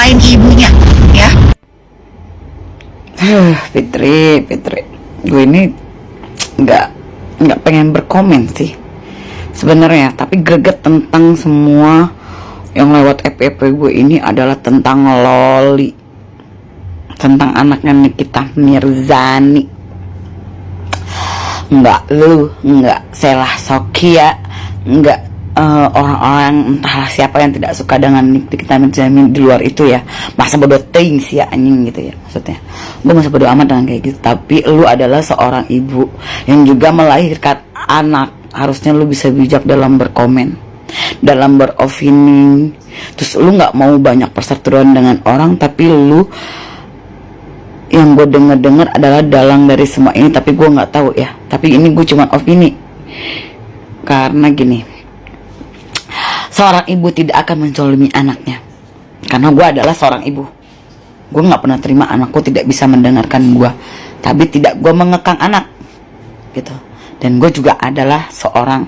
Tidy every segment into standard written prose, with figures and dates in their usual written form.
selain ibunya, ya. Fitri, gue ini nggak pengen berkomen sih sebenarnya, tapi greget tentang semua yang lewat FYP gue ini adalah tentang Loli, tentang anaknya Nikita Mirzani. Nggak Sheila Sofia, nggak orang-orang entahlah siapa yang tidak suka dengan Nikita Mirzani di luar itu ya. Masa bodoh ting sih ya, anjing gitu ya maksudnya. Gue masa bodoh amat dengan kayak gitu. Tapi lu adalah seorang ibu yang juga melahirkan anak. Harusnya lu bisa bijak dalam berkomen, dalam beropini. Terus lu nggak mau banyak perseteruan dengan orang, tapi lu, yang gue denger adalah dalang dari semua ini. Tapi gue nggak tahu ya, tapi ini gue cuma opini. Karena gini, seorang ibu tidak akan menzalimi anaknya. Karena gue adalah seorang ibu, gue nggak pernah terima anakku tidak bisa mendengarkan gue, tapi tidak gue mengekang anak gitu. Dan gue juga adalah seorang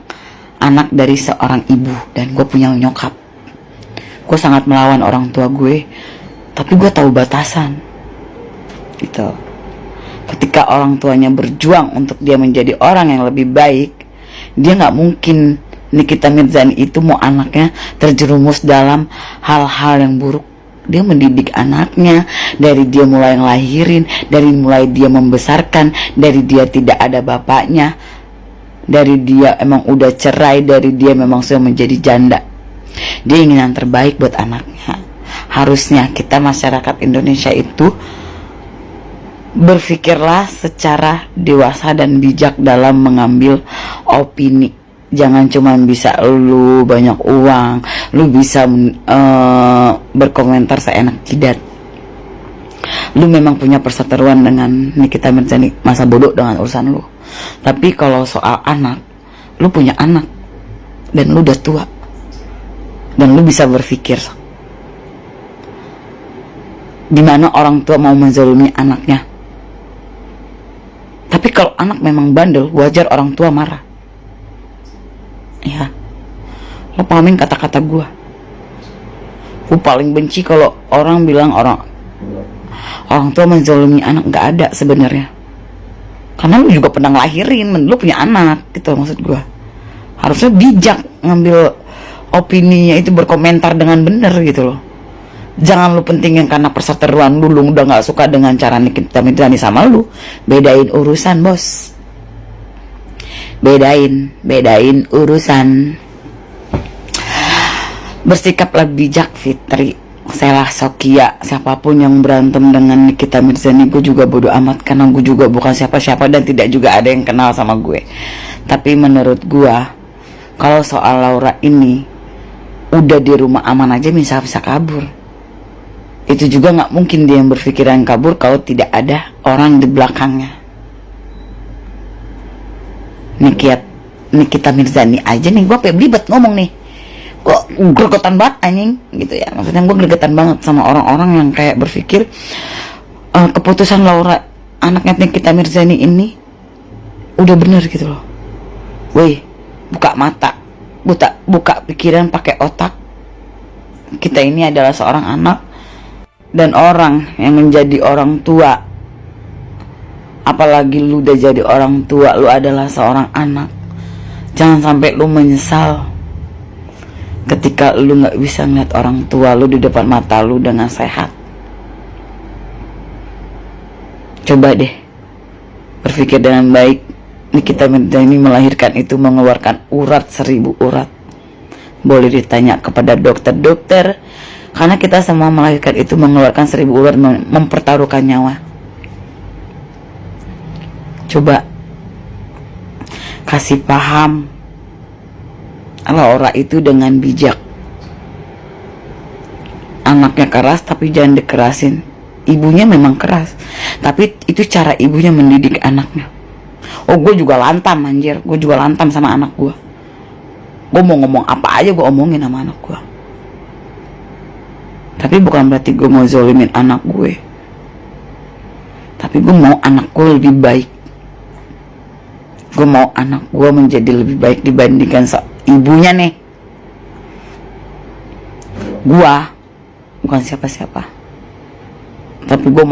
anak dari seorang ibu, dan gue punya nyokap. Gue sangat melawan orang tua gue, tapi gue tahu batasan gitu. Ketika orang tuanya berjuang untuk dia menjadi orang yang lebih baik, dia nggak mungkin Nikita Mirzani itu mau anaknya terjerumus dalam hal-hal yang buruk. Dia mendidik anaknya dari dia mulai ngelahirin, dari mulai dia membesarkan, dari dia tidak ada bapaknya, dari dia emang udah cerai, dari dia memang sudah menjadi janda. Dia ingin yang terbaik buat anaknya. Harusnya kita masyarakat Indonesia itu berpikirlah secara dewasa dan bijak dalam mengambil opini. Jangan cuma bisa lu banyak uang, lu bisa berkomentar seenak jidat. Lu memang punya perseteruan dengan Nikita Mirzani, masa bodoh dengan urusan lu. Tapi kalau soal anak, lu punya anak dan lu udah tua, dan lu bisa berpikir dimana orang tua mau menzalimi anaknya. Tapi kalau anak memang bandel, wajar orang tua marah ya. Lo pahamin kata-kata gue paling benci kalau orang bilang orang tua menzalimi anak. Nggak ada sebenarnya, karena lu juga pernah ngelahirin, lu punya anak gitu. Maksud gue harusnya bijak ngambil opininya itu, berkomentar dengan bener gitu loh. Jangan lu pentingin karena perseteruan lu udah nggak suka dengan cara Nikita Mirzani sama lu. Bedain urusan, bos. Bedain urusan. Bersikaplah bijak, Fitri, Sheila Sofia, siapapun yang berantem dengan Nikita Mirzani, gue juga bodo amat, karena gue juga bukan siapa-siapa dan tidak juga ada yang kenal sama gue. Tapi menurut gue, kalau soal Laura ini udah di rumah aman aja, bisa kabur. Itu juga nggak mungkin dia yang berpikiran kabur kalau tidak ada orang di belakangnya. Nikita Mirzani aja nih, gue belibet ngomong nih, gue gregetan banget anjing gitu ya. Maksudnya gue gregetan banget sama orang-orang yang kayak berpikir keputusan Laura, anaknya Nikita Mirzani ini udah bener gitu loh. Woi, buka mata, buka pikiran, pakai otak. Kita ini adalah seorang anak dan orang yang menjadi orang tua. Apalagi lu udah jadi orang tua, lu adalah seorang anak. Jangan sampai lu menyesal ketika lu gak bisa ngeliat orang tua lu di depan mata lu dengan sehat. Coba deh berpikir dengan baik. Nikita Mirzani melahirkan itu mengeluarkan urat 1000 urat. Boleh ditanya kepada dokter-dokter, karena kita semua melahirkan itu mengeluarkan 1000 urat, mempertaruhkan nyawa. Coba kasih paham Laura itu dengan bijak. Anaknya keras tapi jangan dikerasin. Ibunya memang keras, tapi itu cara ibunya mendidik anaknya. Oh, gue juga lantam anjir, gue juga lantam sama anak gue. Gue mau ngomong apa aja gue omongin sama anak gue. Tapi bukan berarti gue mau zolimin anak gue. Tapi gue mau anak gue lebih baik. Gue mau anak gue menjadi lebih baik dibandingkan ibunya nih. Gue bukan siapa-siapa. Tapi gue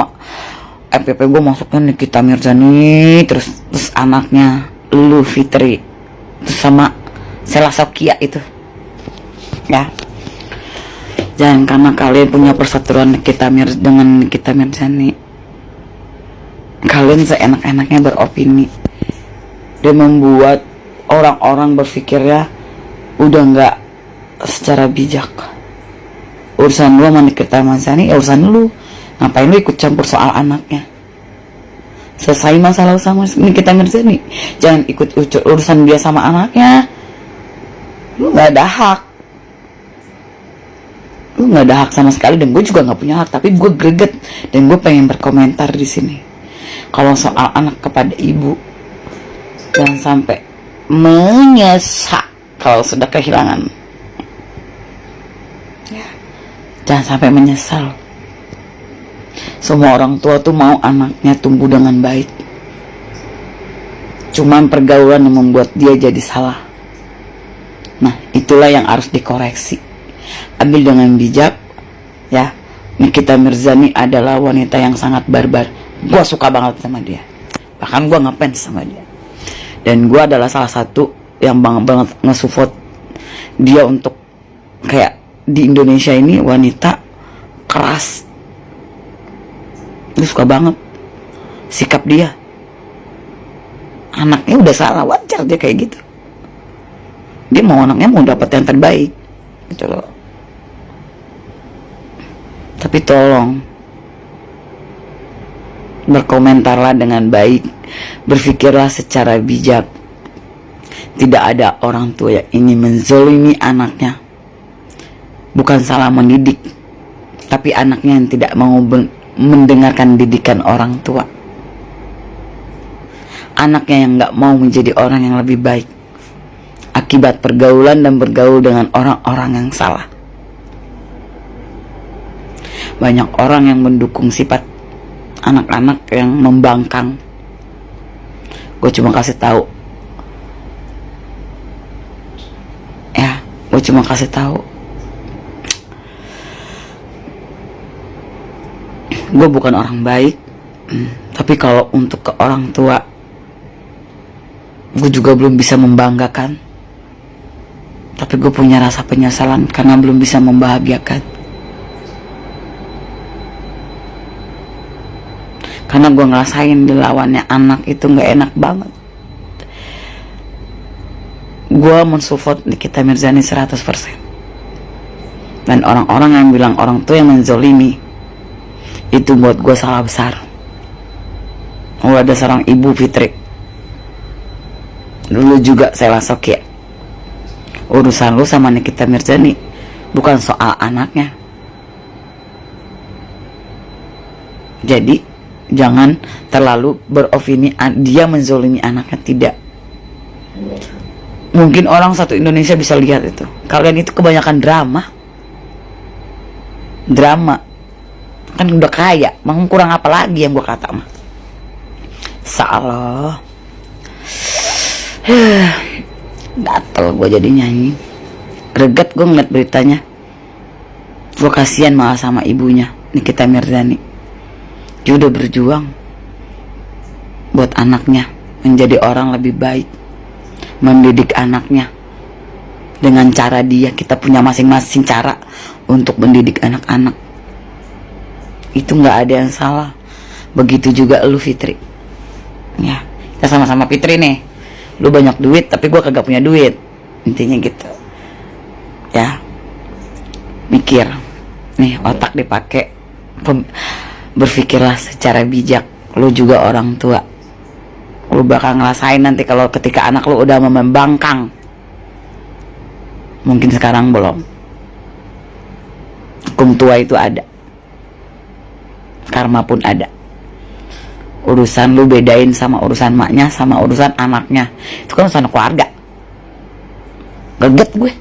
FPP gue masuknya Nikita Mirzani, terus anaknya lu Fitri, terus sama Sela Sokia itu. Ya, jangan karena kalian punya persatuan dengan Nikita Mirzani, kalian seenak-enaknya beropini dan membuat orang-orang berpikirnya udah nggak secara bijak. Urusan lu sama Nikita Mirzani, urusan lu. Ngapain lu ikut campur soal anaknya? Selesai masalah sama Nikita Mirzani, jangan ikut urusan dia sama anaknya. Lu nggak ada hak. Lu nggak ada hak sama sekali, dan gue juga nggak punya hak. Tapi gue greget dan gue pengen berkomentar di sini. Kalau soal anak kepada ibu, jangan sampai menyesal kalau sudah kehilangan. Jangan sampai menyesal. Semua orang tua tuh mau anaknya tumbuh dengan baik. Cuman pergaulan yang membuat dia jadi salah. Nah, itulah yang harus dikoreksi. Ambil dengan bijak, ya. Nikita Mirzani adalah wanita yang sangat barbar. Gue suka banget sama dia. Bahkan gue ngefans sama dia. Dan gue adalah salah satu yang banget nge-support dia untuk kayak di Indonesia ini wanita keras. Gue suka banget sikap dia. Anaknya udah salah, wajar dia kayak gitu. Dia mau anaknya mau dapat yang terbaik gitu loh. Tapi tolong berkomentarlah dengan baik, berpikirlah secara bijak. Tidak ada orang tua yang ingin menzolimi anaknya. Bukan salah mendidik, tapi anaknya yang tidak mau mendengarkan didikan orang tua. Anaknya yang gak mau menjadi orang yang lebih baik akibat pergaulan dan bergaul dengan orang-orang yang salah. Banyak orang yang mendukung sifat anak-anak yang membangkang. Gue cuma kasih tahu, ya, gue cuma kasih tahu. Gue bukan orang baik, tapi kalau untuk ke orang tua, gue juga belum bisa membanggakan. Tapi gue punya rasa penyesalan karena belum bisa membahagiakan. Karena gue ngerasain dilawannya anak itu gak enak banget. Gue mensupport Nikita Mirzani 100%. Dan orang-orang yang bilang orang tua yang menzolimi, itu buat gue salah besar. Gue ada seorang ibu Fitri, dulu juga Sela Sokia. Urusan lu sama Nikita Mirzani bukan soal anaknya. Jadi jangan terlalu beropini dia menzolimi anaknya. Tidak. Mungkin orang satu Indonesia bisa lihat itu. Kalian itu kebanyakan drama. Kan udah kaya, mau kurang apa lagi yang gue kata mah. Salah. Gatel gue jadi nyanyi. Greget gue ngeliat beritanya. Gue kasihan malah sama ibunya Nikita Mirzani. Dia udah berjuang buat anaknya menjadi orang lebih baik, mendidik anaknya dengan cara dia. Kita punya masing-masing cara untuk mendidik anak-anak. Itu nggak ada yang salah. Begitu juga lu Fitri. Ya, kita sama-sama Fitri nih. Lu banyak duit tapi gue kagak punya duit. Intinya gitu. Ya, mikir. Nih otak dipakai. Berpikirlah secara bijak. Lu juga orang tua. Lu bakal ngerasain nanti kalau ketika anak lu udah membangkang. Mungkin sekarang belum. Hukum tua itu ada. Karma pun ada. Urusan lu bedain sama urusan maknya sama urusan anaknya. Itu kan urusan keluarga. Geget gue.